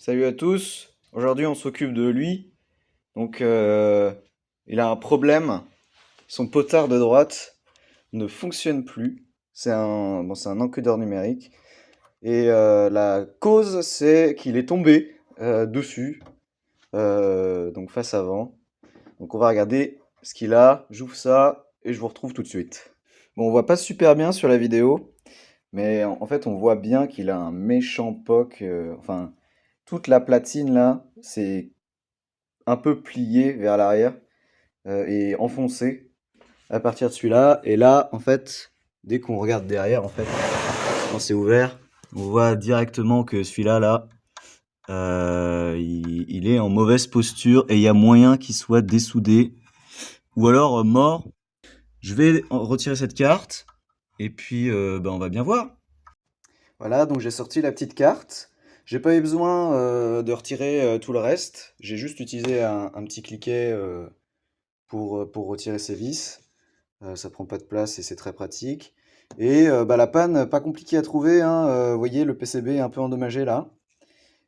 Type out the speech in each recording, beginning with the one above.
Salut à tous. Aujourd'hui, on s'occupe de lui. Donc, il a un problème. Son potard de droite ne fonctionne plus. C'est un encodeur numérique. Et la cause, c'est qu'il est tombé dessus, donc face avant. Donc, on va regarder ce qu'il a. J'ouvre ça et je vous retrouve tout de suite. Bon, on voit pas super bien sur la vidéo, mais en fait, on voit bien qu'il a un méchant POC. Enfin, toute la platine là, c'est un peu plié vers l'arrière et enfoncé à partir de celui-là. Et là, en fait, dès qu'on regarde derrière, en fait, quand c'est ouvert, on voit directement que celui-là, là, il est en mauvaise posture et il y a moyen qu'il soit dessoudé ou alors mort. Je vais retirer cette carte et puis on va bien voir. Voilà, donc j'ai sorti la petite carte. J'ai pas eu besoin de retirer tout le reste. J'ai juste utilisé un petit cliquet pour retirer ses vis. Ça prend pas de place et c'est très pratique. Et la panne, pas compliquée à trouver, hein. Vous voyez, le PCB est un peu endommagé là.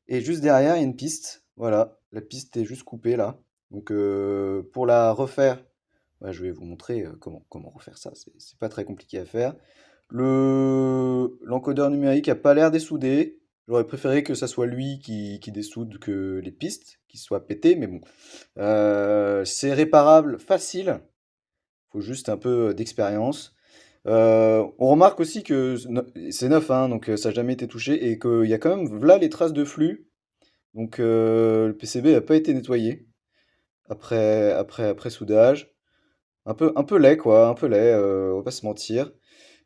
Et juste derrière, il y a une piste. Voilà, la piste est juste coupée là. Donc pour la refaire, je vais vous montrer comment refaire ça. C'est pas très compliqué à faire. L'encodeur numérique a pas l'air dessoudé. J'aurais préféré que ça soit lui qui dessoude que les pistes, qui soient pétées, mais bon. C'est réparable facile. Faut juste un peu d'expérience. On remarque aussi que c'est neuf, hein, donc ça n'a jamais été touché et qu'il y a quand même là les traces de flux. Donc le PCB n'a pas été nettoyé après soudage. Un peu laid quoi, un peu laid, on va pas se mentir.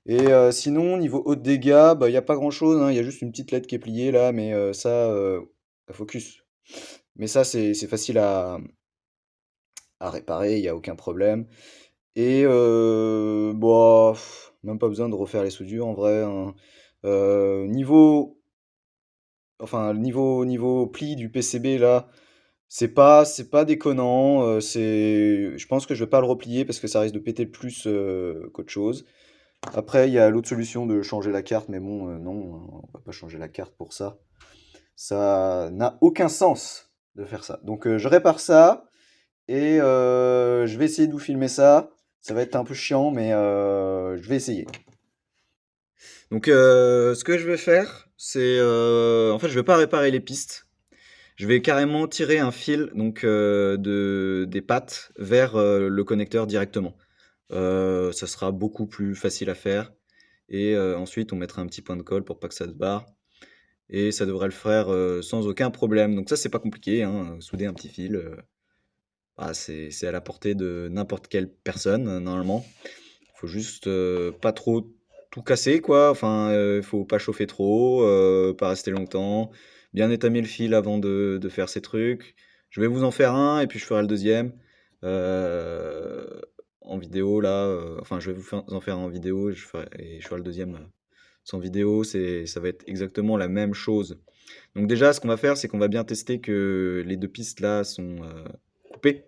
Et sinon, niveau haut de dégâts, il n'y a pas grand-chose, hein, il y a juste une petite LED qui est pliée là, mais ça, focus. Mais ça, c'est facile à réparer, il n'y a aucun problème. Et même pas besoin de refaire les soudures en vrai, hein. Niveau, enfin niveau pli du PCB là, c'est pas déconnant. Je pense que je vais pas le replier parce que ça risque de péter plus qu'autre chose. Après, il y a l'autre solution de changer la carte, mais bon, non, on va pas changer la carte pour ça. Ça n'a aucun sens de faire ça. Donc je répare ça. Et je vais essayer de vous filmer ça. Ça va être un peu chiant, mais je vais essayer. Donc ce que je vais faire, c'est en fait je vais pas réparer les pistes. Je vais carrément tirer un fil donc des pattes vers le connecteur directement. Ça sera beaucoup plus facile à faire. Et ensuite on mettra un petit point de colle pour pas que ça se barre. Et ça devrait le faire sans aucun problème. Donc ça c'est pas compliqué, hein, souder un petit fil. C'est à la portée de n'importe quelle personne, normalement. Faut juste pas trop tout casser, quoi. Enfin, faut pas chauffer trop, pas rester longtemps. Bien étamer le fil avant de faire ces trucs. Je vais vous en faire un et puis je ferai le deuxième en vidéo là. Enfin, je vais en faire en vidéo et je ferai le deuxième sans vidéo. Ça va être exactement la même chose. Donc déjà, ce qu'on va faire, c'est qu'on va bien tester que les deux pistes là sont coupées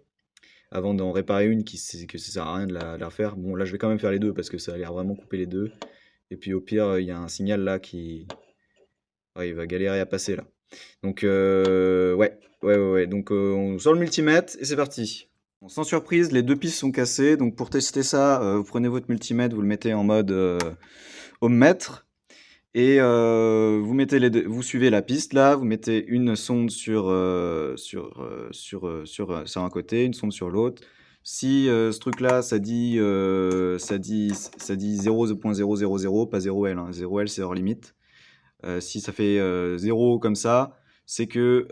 avant d'en réparer une que ça sert à rien de la refaire. Bon, là, je vais quand même faire les deux parce que ça a l'air vraiment couper les deux. Et puis au pire, il y a un signal là qui... Ouais, il va galérer à passer là. Donc, ouais. Donc, on sort le multimètre et c'est parti. Bon, sans surprise, les deux pistes sont cassées. Donc, pour tester ça, vous prenez votre multimètre, vous le mettez en mode ohmmètre. Et vous suivez la piste là, vous mettez une sonde sur un côté, une sonde sur l'autre. Si ce truc-là, ça dit 0.000, pas 0L, hein. 0L c'est hors limite. Si ça fait 0 comme ça, c'est que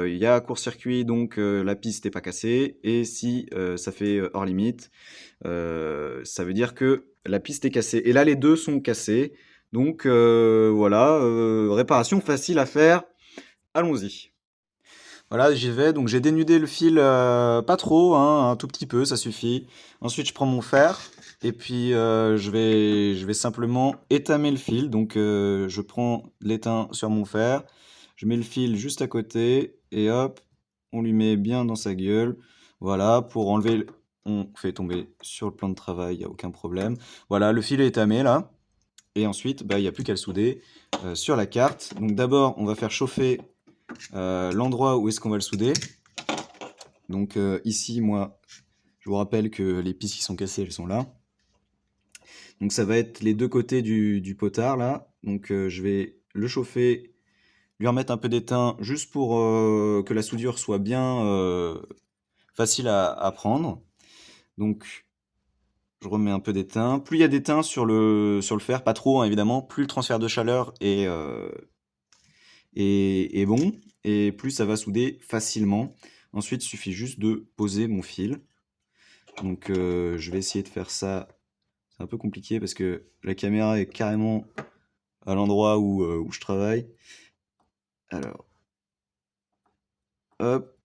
il y a court-circuit, donc la piste n'est pas cassée. Et si ça fait hors limite, ça veut dire que la piste est cassée. Et là, les deux sont cassés. Donc voilà, réparation facile à faire. Allons-y. Voilà, j'y vais. Donc j'ai dénudé le fil, pas trop, hein, un tout petit peu, ça suffit. Ensuite, je prends mon fer et puis je vais simplement étamer le fil. Donc je prends l'étain sur mon fer, je mets le fil juste à côté et hop, on lui met bien dans sa gueule. Voilà, pour enlever, on fait tomber sur le plan de travail, il n'y a aucun problème. Voilà, le fil est étamé là. Et ensuite, il n'y a plus qu'à le souder sur la carte. Donc d'abord, on va faire chauffer l'endroit où est-ce qu'on va le souder. Donc ici, moi, je vous rappelle que les pistes qui sont cassées, elles sont là. Donc ça va être les deux côtés du potard là. Donc je vais le chauffer, lui remettre un peu d'étain juste pour que la soudure soit bien facile à prendre. Donc je remets un peu d'étain. Plus il y a d'étain sur le fer, pas trop hein, évidemment, plus le transfert de chaleur est bon et plus ça va souder facilement. Ensuite, il suffit juste de poser mon fil. Donc je vais essayer de faire ça. C'est un peu compliqué parce que la caméra est carrément à l'endroit où je travaille. Alors, hop,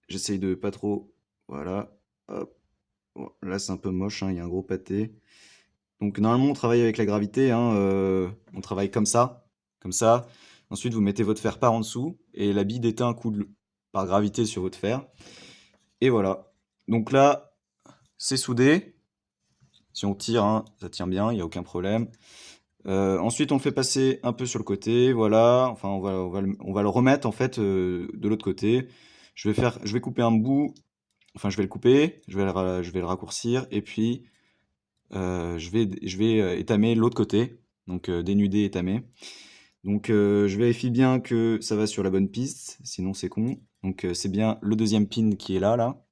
j'essaye de pas trop. Voilà, hop. Bon, là, c'est un peu moche, hein, il y a un gros pâté. Donc, normalement, on travaille avec la gravité, hein, on travaille comme ça, comme ça. Ensuite, vous mettez votre fer par en dessous et la bille d'étain coule par gravité sur votre fer. Et voilà. Donc là, c'est soudé. Si on tire, hein, ça tient bien, il n'y a aucun problème. Ensuite, on le fait passer un peu sur le côté, voilà. Enfin, on va le remettre en fait de l'autre côté. Je vais couper un bout. Enfin, je vais le couper, je vais le raccourcir et puis je vais étamer l'autre côté. Donc dénuder, étamer. Donc je vérifie bien que ça va sur la bonne piste, sinon c'est con. Donc c'est bien le deuxième pin qui est là,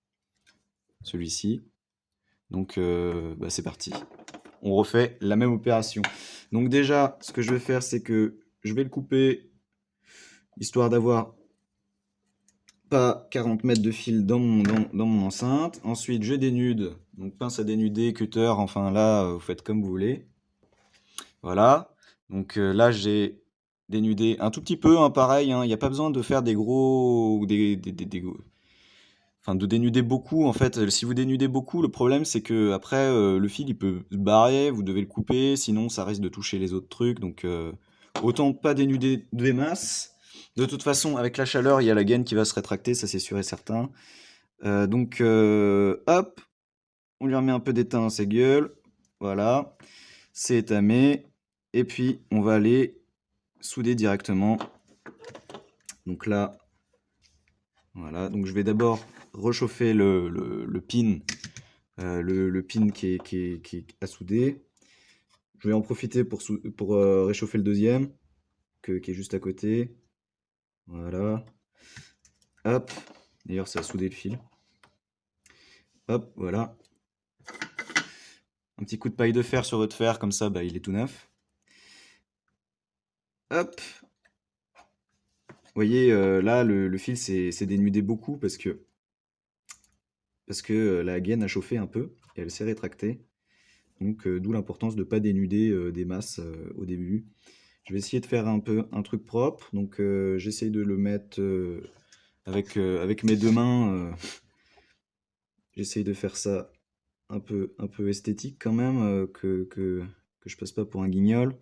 celui-ci. Donc bah, c'est parti. On refait la même opération. Donc déjà, ce que je vais faire, c'est que je vais le couper, histoire d'avoir pas 40 mètres de fil dans mon enceinte. Ensuite, je dénude, donc pince à dénuder, cutter, enfin là, vous faites comme vous voulez. Voilà, donc là, j'ai dénudé un tout petit peu, hein, pareil, hein, il n'y a pas besoin de faire des gros... Enfin, de dénuder beaucoup, en fait, si vous dénudez beaucoup, le problème c'est que après le fil il peut se barrer, vous devez le couper, sinon ça risque de toucher les autres trucs, donc autant pas dénuder des masses. De toute façon, avec la chaleur, il y a la gaine qui va se rétracter, ça c'est sûr et certain. Donc hop, on lui remet un peu d'étain dans ses gueules, voilà, c'est étamé, et puis on va aller souder directement. Donc là, voilà, donc je vais d'abord rechauffer le pin. Le pin qui est à souder. Je vais en profiter pour réchauffer le deuxième, qui est juste à côté. Voilà. Hop. D'ailleurs, ça a soudé le fil. Hop, voilà. Un petit coup de paille de fer sur votre fer, comme ça, bah, il est tout neuf. Hop. Vous voyez, là, le fil s'est dénudé beaucoup parce que la gaine a chauffé un peu et elle s'est rétractée. Donc, d'où l'importance de ne pas dénuder des masses au début. Je vais essayer de faire un peu un truc propre. Donc, j'essaye de le mettre avec mes deux mains. J'essaye de faire ça un peu esthétique quand même, que je passe pas pour un guignol.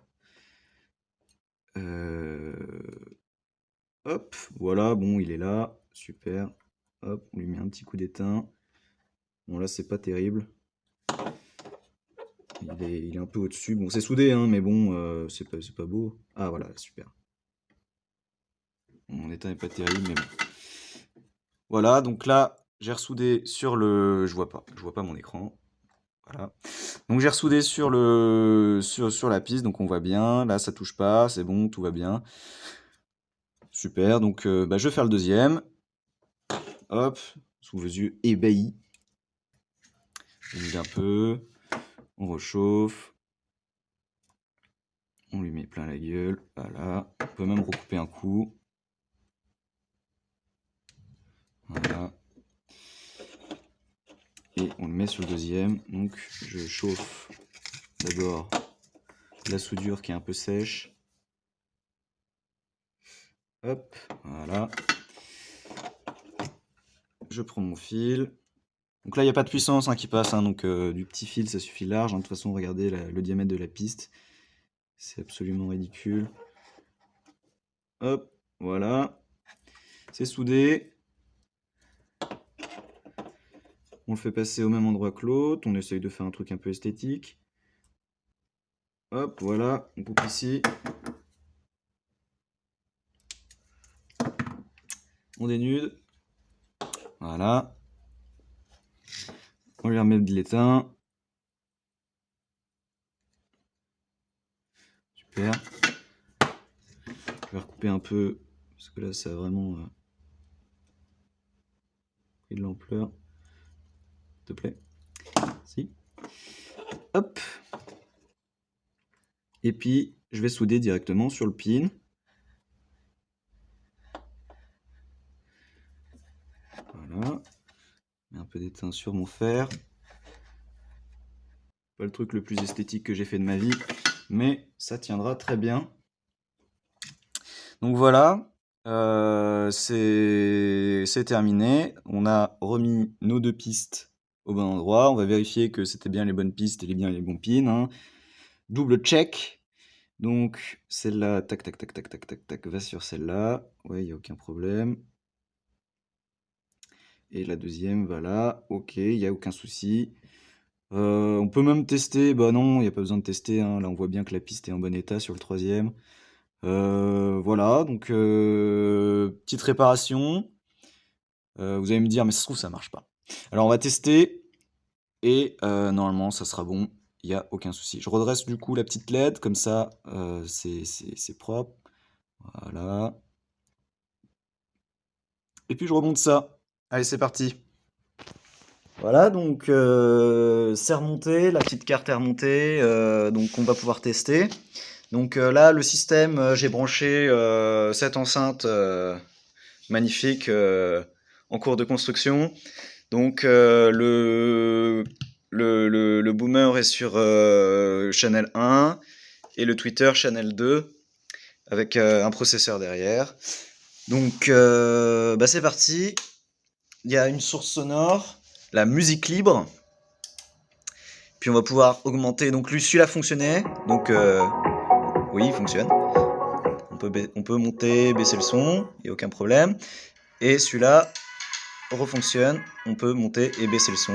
Hop, voilà, bon, il est là, super. Hop, on lui met un petit coup d'étain. Bon, là, c'est pas terrible. Il est un peu au-dessus. Bon, c'est soudé, hein, mais bon, c'est pas beau. Ah, voilà, super. Mon étain est pas terrible, mais bon. Voilà, donc là, j'ai ressoudé sur le... Je vois pas mon écran. Voilà. Donc j'ai ressoudé sur la piste, donc on voit bien. Là, ça touche pas, c'est bon, tout va bien. Super, donc bah, je vais faire le deuxième. Hop, sous vos yeux ébahis. On met un peu, on réchauffe. On lui met plein la gueule, voilà. On peut même recouper un coup. Voilà. Et on le met sur le deuxième. Donc je chauffe d'abord la soudure qui est un peu sèche. Hop, voilà. Je prends mon fil. Donc là, il n'y a pas de puissance hein, qui passe, hein, donc du petit fil, ça suffit large. Hein. De toute façon, regardez le diamètre de la piste. C'est absolument ridicule. Hop, voilà. C'est soudé. On le fait passer au même endroit que l'autre. On essaye de faire un truc un peu esthétique. Hop, voilà. On coupe ici. On dénude. Voilà. On lui remet de l'étain. Super. Je vais recouper un peu, parce que là, ça a vraiment pris de l'ampleur. S'il te plaît. Si. Hop. Et puis, je vais souder directement sur le pin. Voilà. Mets un peu d'étain sur mon fer. Pas le truc le plus esthétique que j'ai fait de ma vie, mais ça tiendra très bien. Donc voilà, c'est terminé. On a remis nos deux pistes au bon endroit. On va vérifier que c'était bien les bonnes pistes et bien les bons pins, hein. Double check. Donc celle-là, tac, tac, tac, tac, tac, tac, tac, va sur celle-là. Ouais, il n'y a aucun problème. Et la deuxième, voilà. Ok, il n'y a aucun souci. On peut même tester. Bah non, il n'y a pas besoin de tester, hein. Là, on voit bien que la piste est en bon état sur le troisième. Voilà, donc petite réparation. Vous allez me dire, mais ça se trouve, ça marche pas. Alors, on va tester et normalement, ça sera bon. Il n'y a aucun souci. Je redresse du coup la petite LED, comme ça, c'est propre. Voilà. Et puis, je remonte ça. Allez, c'est parti. Voilà, donc c'est remonté, la petite carte est remontée, donc on va pouvoir tester. Donc là, le système, j'ai branché cette enceinte magnifique en cours de construction. Donc le boomer est sur channel 1 et le tweeter channel 2 avec un processeur derrière. Donc bah, c'est parti. Il y a une source sonore, la musique libre. Puis on va pouvoir augmenter. Donc lui, celui-là fonctionnait. Donc oui, il fonctionne. On peut monter, baisser le son, il n'y a aucun problème. Et celui-là refonctionne. On peut monter et baisser le son.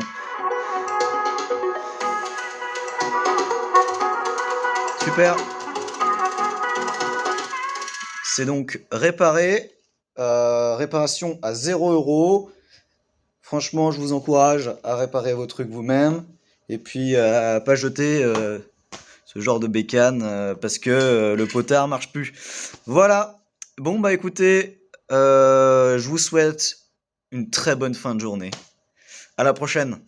Super. C'est donc réparé. Réparation à 0 €. Franchement, je vous encourage à réparer vos trucs vous-même. Et puis à pas jeter ce genre de bécane parce que le potard marche plus. Voilà. Bon bah écoutez, je vous souhaite une très bonne fin de journée. À la prochaine.